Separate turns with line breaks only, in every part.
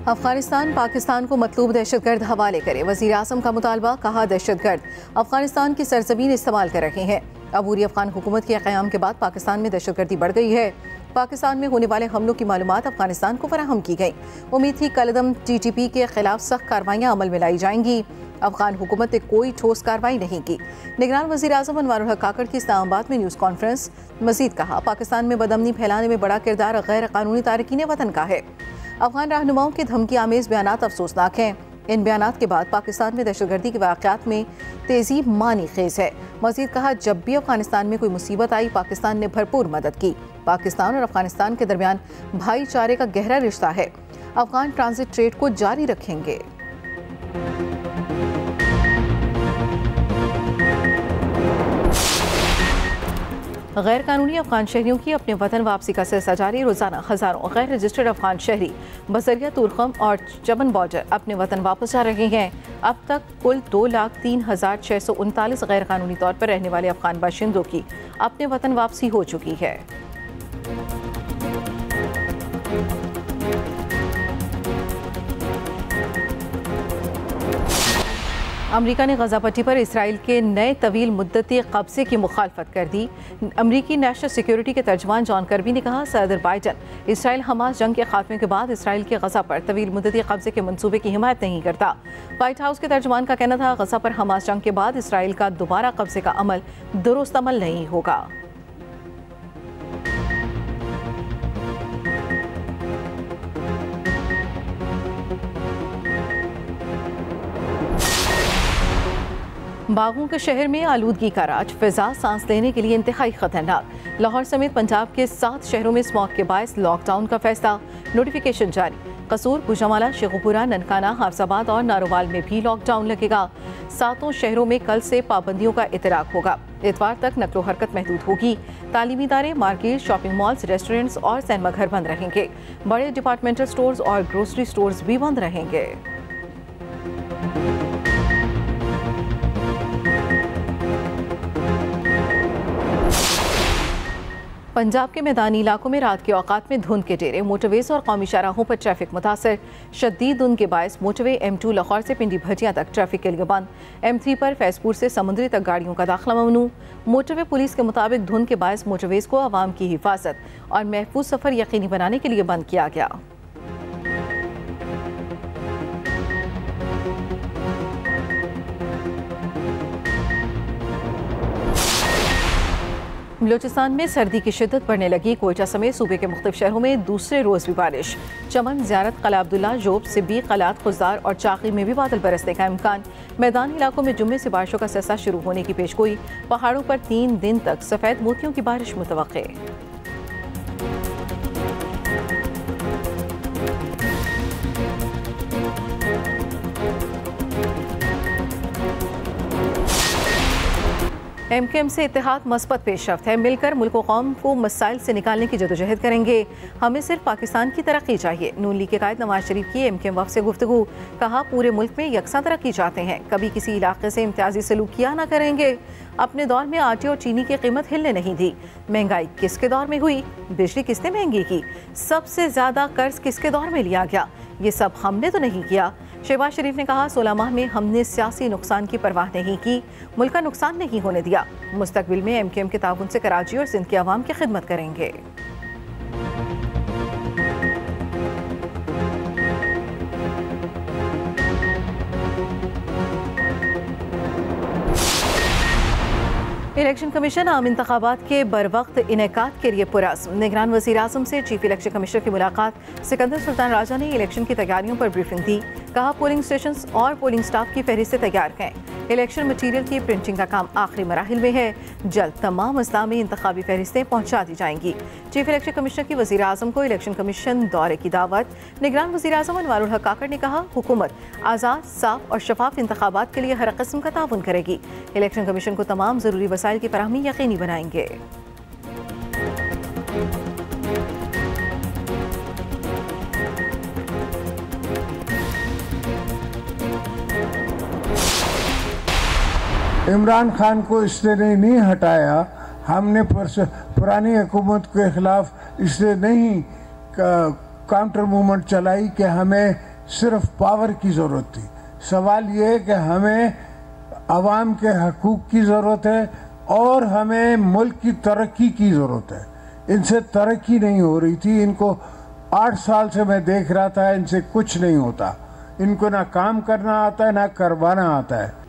अफगानिस्तान पाकिस्तान को मतलूब दहशतगर्द हवाले करे। वज़ीर आज़म का मुतालबा, कहा दहशतगर्द अफगानिस्तान की सरजमीन इस्तेमाल कर रहे हैं। अबूरी अफगान हुकूमत के क़याम के बाद पाकिस्तान में दहशतगर्दी बढ़ गई है। पाकिस्तान में होने वाले हमलों की मालूमात अफगानिस्तान को फराहम की गई। उम्मीद थी कलदम TTP के खिलाफ सख्त कार्रवाइयाँ अमल में लाई जाएंगी। अफगान हुकूमत ने कोई ठोस कार्रवाई नहीं की। निगरान वज़ीर आज़म अनवारुल हक काकड़ की इस्लामाबाद में न्यूज़ कॉन्फ्रेंस। मज़ीद कहा, पाकिस्तान में बदअमनी फैलाने में बड़ा किरदार गैर कानूनी तारकीन वतन का है। अफगान रहनुमाओं के धमकी आमेज बयानात अफसोसनाक हैं। इन बयानात के बाद पाकिस्तान में दहशतगर्दी के वाक़यात में तेज़ी मानी खेज है। मज़ीद कहा, जब भी अफगानिस्तान में कोई मुसीबत आई, पाकिस्तान ने भरपूर मदद की। पाकिस्तान और अफगानिस्तान के दरमियान भाईचारे का गहरा रिश्ता है। अफगान ट्रांजिट ट्रेड को जारी रखेंगे। गैर कानूनी अफगान शहरियों की अपने वतन वापसी का सिलसिला जारी। रोजाना हज़ारों गैर रजिस्टर्ड अफगान शहरी बसरिया तुरखम और चमन बॉर्डर अपने वतन वापस जा रहे हैं। अब तक कुल 2,03,639 गैर कानूनी तौर पर रहने वाले अफगान बाशिंदों की अपने वतन वापसी हो चुकी है। अमरीका ने गजा पट्टी पर इसराइल के नए तवील मुद्दती कब्जे की मुखालफत कर दी। अमरीकी नेशनल सिक्योरिटी के तर्जमान जॉन कर्बी ने कहा, सदर बाइडन इसराइल हमास जंग के खात्मे के बाद इसराइल के गजा पर तवील मुद्दती कब्जे के मंसूबे की हिमायत नहीं करता। व्हाइट हाउस के तर्जमान का कहना था, गजा पर हमास जंग के बाद इसराइल का दोबारा कब्जे का अमल दुरुस्त अमल नहीं होगा। बागों के शहर में आलूदगी का राज, फिजा सांस लेने के लिए इंतहाई खतरनाक। लाहौर समेत पंजाब के 7 शहरों में स्मॉग के बायस लॉकडाउन का फैसला, नोटिफिकेशन जारी। कसूर, गुजरांवाला, शेखुपुरा, ननकाना, हाफजाबाद और नारोवाल में भी लॉकडाउन लगेगा। 7 शहरों में कल से पाबंदियों का इतराक होगा। इतवार तक नकलो हरकत महदूद होगी। तालीमी इदारे, मार्केट, शॉपिंग मॉल्स, रेस्टोरेंट्स और सिनेमा घर बंद रहेंगे। बड़े डिपार्टमेंटल स्टोर्स और ग्रोसरी स्टोर्स भी बंद रहेंगे। पंजाब के मैदानी इलाकों में रात के औकात में धुंध के डेरे, मोटरवेज और कौमी शाहराहों पर ट्रैफिक मुतासर। शदीद धुंध के बायस मोटरवे M2 लाहौर से पिंडी भजिया तक ट्रैफिक के लिए बंद। M3 पर फैजपुर से समुद्री तक गाड़ियों का दाखिला ममनू। मोटरवे पुलिस के मुताबिक धुंध के बायस मोटरवेज को आवाम की हिफाजत और महफूज सफर यकीनी बनाने के लिए बंद किया गया। बलूचिस्तान में सर्दी की शिद्दत बढ़ने लगी। कोयटा समेत सूबे के मुख्तलिफ शहरों में दूसरे रोज भी बारिश। चमन, ज़ियारत, कला अब्दुल्ला, जोब, सिब्बी, कलात, खुजदार और चाकी में भी बादल बरसने का इम्कान। मैदानी इलाकों में जुम्मे से बारिशों का सिलसिला शुरू होने की पेशगोई। पहाड़ों पर 3 दिन तक सफ़ेद मोतियों की बारिश मुतवक्के। MKM से इत्तेहाद मस्बत पेशरफ्त है। मिलकर मुल्क कौम को मसाइल से निकालने की जदोजहद करेंगे। हमें सिर्फ पाकिस्तान की तरक्की चाहिए। नून लीग के कायद नवाज शरीफ की MKM वफ़द से गुफ्तगू। कहा, पूरे मुल्क में यकसा तरक्की चाहते हैं, कभी किसी इलाके से इम्तियाजी सलूक किया ना करेंगे। अपने दौर में आटे और चीनी की कीमत हिलने नहीं दी। महंगाई किसके दौर में हुई? बिजली किसने महंगी की? सबसे ज़्यादा कर्ज किसके दौर में लिया गया? ये सब हमने तो नहीं किया। शहबाज शरीफ ने कहा, 16 माह में हमने सियासी नुकसान की परवाह नहीं की, मुल्क का नुकसान नहीं होने दिया। मुस्तकबिल में MKM के ताउन से कराची और सिंध के अवाम की खिदमत करेंगे। इलेक्शन कमीशन आम इंतखाबात के बरवक्त इनेकात के लिए पुरअज़्म। निगरान वज़ीर आज़म से चीफ इलेक्शन कमिश्नर की मुलाकात। सिकंदर सुल्तान राजा ने इलेक्शन की तैयारियों पर ब्रीफिंग दी। कहा, पोलिंग स्टेशन और पोलिंग स्टाफ की फहरिस्तें तैयार हैं। इलेक्शन मटीरियल की प्रिंटिंग का काम आखिरी मराहिल में है। जल्द तमाम अज़ला में इंतखाबी फहरिस्तें पहुँचा दी जाएंगी। चीफ इलेक्शन कमिश्नर की वज़ीर आज़म को इलेक्शन कमीशन दौरे की दावत। निगरान वज़ीर आज़म अनवारुल हक काकड़ ने कहा, हुकूमत आज़ाद, साफ और शफाफ इंतखाबात के लिए हर किस्म का ताउन करेगी। इलेक्शन कमीशन को तमाम ज़रूरी वसाइल की फराहमी यकीनी बनाएंगे।
इमरान खान को इसलिए नहीं हटाया, हमने पुरानी हुकूमत के खिलाफ इसलिए नहीं काउंटर मूवमेंट चलाई कि हमें सिर्फ पावर की ज़रूरत थी। सवाल ये है कि हमें आवाम के हकूक़ की ज़रूरत है और हमें मुल्क की तरक्की की ज़रूरत है। इनसे तरक्की नहीं हो रही थी। इनको 8 साल से मैं देख रहा था, इनसे कुछ नहीं होता। इनको ना काम करना आता है ना करवाना आता है।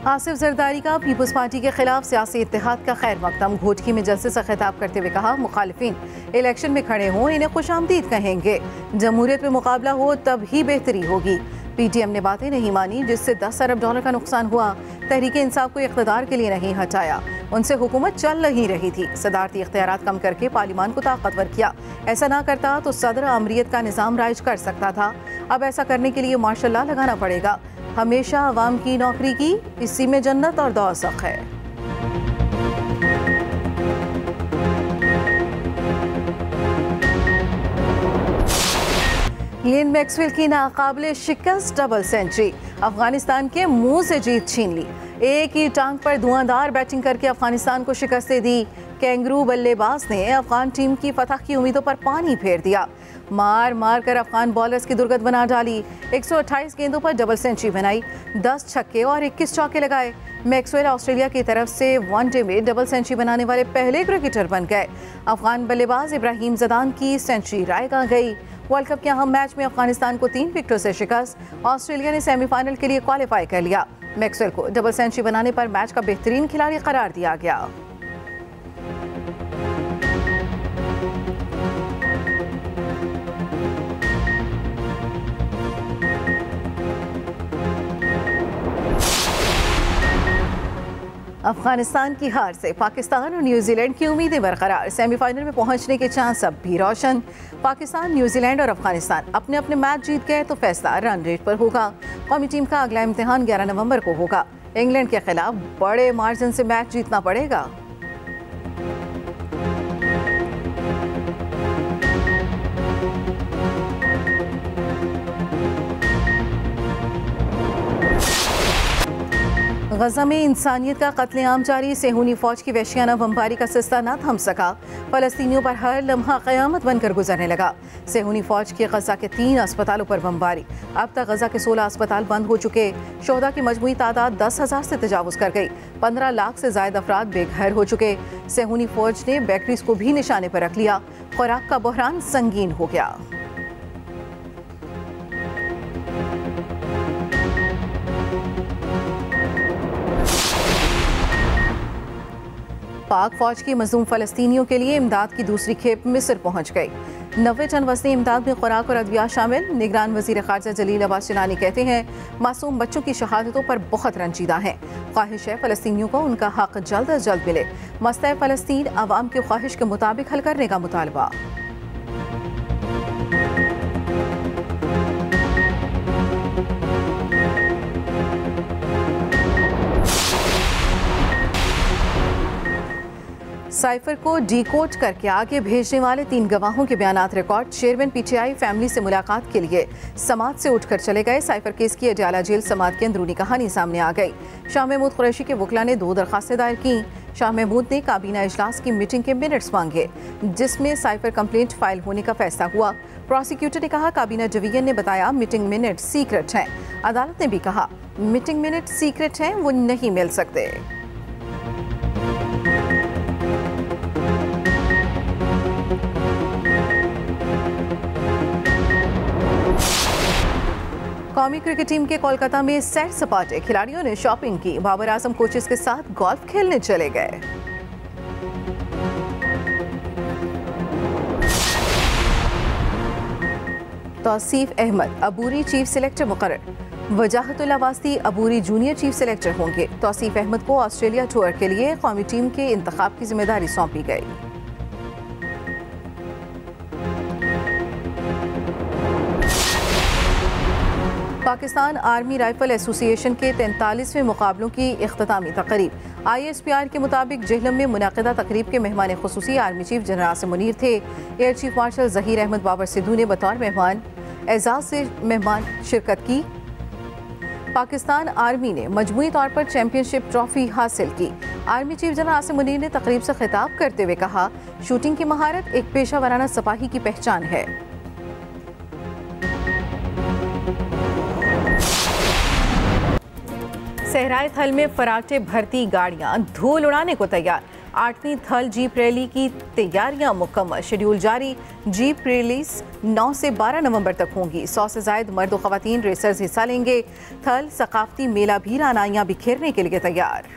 आसिफ जरदारी का पीपल्स पार्टी के खिलाफ सियासी इत्तेहाद का खैर मकदम। घोटकी में जलसे से खिताब करते हुए कहा, मुखालिफिन इलेक्शन में खड़े हों, इन्हें खुशामदीद कहेंगे। जमहूरियत में मुकाबला हो तब ही बेहतरी होगी। पीटीएम ने बातें नहीं मानी जिससे 10 अरब डॉलर का नुकसान हुआ। तहरीक इंसाफ को इख्तिदार के लिए नहीं हटाया, उनसे हुकूमत चल नहीं रही थी। सदारती इख्तियारात कम करके पार्लियामान को ताकतवर किया। ऐसा ना करता तो सदर आमरीत का निज़ाम राइज कर सकता था। अब ऐसा करने के लिए मार्शल लॉ लगाना पड़ेगा। हमेशा अवाम की नौकरी की, इसी में जन्नत और दौज़ख है। ग्लेन मैक्सवेल की नाकाबिले शिकस्त डबल सेंचुरी। अफगानिस्तान के मुंह से जीत छीन ली। एक ही टांग पर धुआंधार बैटिंग करके अफगानिस्तान को शिकस्त दे दी। कैंगरू बल्लेबाज ने अफगान टीम की फतह की उम्मीदों पर पानी फेर दिया। मार मार कर अफगान बॉलर्स की दुर्गत बना डाली। 128 गेंदों पर डबल सेंचुरी बनाई, 10 छक्के और 21 चौके लगाए। मैक्सवेल ऑस्ट्रेलिया की तरफ से वनडे में डबल सेंचुरी बनाने वाले पहले क्रिकेटर बन गए। अफगान बल्लेबाज इब्राहिम जदान की सेंचुरी रायगा गई। वर्ल्ड कप के अहम मैच में अफगानिस्तान को 3 विकेटों से शिकस्त। ऑस्ट्रेलिया ने सेमीफाइनल के लिए क्वालिफाई कर लिया। मैक्सवेल को डबल सेंचुरी बनाने पर मैच का बेहतरीन खिलाड़ी करार दिया गया। अफगानिस्तान की हार से पाकिस्तान और न्यूजीलैंड की उम्मीदें बरकरार। सेमीफाइनल में पहुंचने के चांस अब भी रोशन। पाकिस्तान, न्यूजीलैंड और अफगानिस्तान अपने अपने मैच जीत गए तो फैसला रन रेट पर होगा। कौमी टीम का अगला इम्तिहान 11 नवंबर को होगा। इंग्लैंड के खिलाफ बड़े मार्जिन से मैच जीतना पड़ेगा। गजा में इंसानियत का कत्लेआम जारी। सेहूनी फौज की वहशियाना बमबारी का सिलसिला न थम सका। फलस्तीनियों पर हर लम्हा क़यामत बनकर गुजरने लगा। सेहूनी फौज की गजा के 3 अस्पतालों पर बमबारी। अब तक गजा के 16 अस्पताल बंद हो चुके। शोहदा की मजमूई तादाद 10,000 से तजावुज़ कर गई। 15 लाख से ज़ायद अफराद बेघर हो चुके। सेहूनी फौज ने बेकरीज को भी निशाने पर रख लिया। खुराक का बहरान संगीन हो गया। पाक फौज की मजलूम फलस्तीनियों के लिए इमदाद की दूसरी खेप मिस्र पहुंच गई। 90 टन वज़नी इमदाद में खुराक और अद्वियात शामिल। निगरान वज़ीर ख़ारजा जलील अब्बास चनानी कहते हैं, मासूम बच्चों की शहादतों पर बहुत रंजीदा हैं। ख्वाहिश है फ़लस्तीनियों को उनका हक़ जल्द अज जल्द मिले। मसला फ़लस्तीन अवाम की ख्वाहिश के मुताबिक हल करने का मुतालबा। साइफर को डीकोड करके आगे भेजने वाले 3 गवाहों के बयानात रिकॉर्ड। चेयरमैन पीटीआई फैमिली से मुलाकात के लिए समात से उठकर चले गए। साइफर केस की अडयाला जेल समात की अंदरूनी कहानी सामने आ गई। शाह महमूद कुरैशी के वकला ने 2 दरखास्तें दायर की। शाह महमूद ने काबीना इजलास की मीटिंग के मिनट्स मांगे जिसमें साइफर कंप्लेंट फाइल होने का फैसला हुआ। प्रोसिक्यूटर ने कहा, काबीना डिवीजन ने बताया मीटिंग मिनट सीक्रेट हैं। अदालत ने भी कहा मीटिंग मिनट सीक्रेट हैं, वो नहीं मिल सकते। कौमी क्रिकेट टीम के कोलकाता में सैर सपाटे। खिलाड़ियों ने शॉपिंग की। बाबर आजम कोचेस के साथ गोल्फ खेलने चले गए। तौसीफ अहमद अबूरी चीफ सिलेक्टर मुकर्रर। वजाहतुल्ला वास्ती अबूरी जूनियर चीफ सिलेक्टर होंगे। तौसीफ अहमद को ऑस्ट्रेलिया टूर के लिए कौमी टीम के इंतखाब की जिम्मेदारी सौंपी गई। पाकिस्तान आर्मी राइफल एसोसिएशन के 43वें मुकाबलों की इख्तितामी तकरीब। ISPR के मुताबिक जेहलम में मुनाकिदा तकरीब के मेहमान खुसूसी army chief general Asim Munir थे। Air chief marshal Zaheer Ahmed Babar Sidhu ने बतौर मेहमान एजाज से मेहमान शिरकत की। पाकिस्तान आर्मी ने मजमूई तौर पर चैंपियनशिप ट्रॉफी हासिल की। Army chief general Asim Munir ने तकरीब से खिताब करते हुए कहा, शूटिंग की महारत एक पेशा वराना सिपाही की पहचान है। सहराए थल में फराटे भर्ती गाड़ियां धूल उड़ाने को तैयार। 8वीं थल जीप रैली की तैयारियां मुकम्मल। शेड्यूल जारी। जीप रैलीज 9 से 12 नवंबर तक होंगी। 100 से ज्यादा मर्द और खवातीन रेसर्स हिस्सा लेंगे। थल सकाफती मेला भी रानाइयां बिखेरने के लिए तैयार।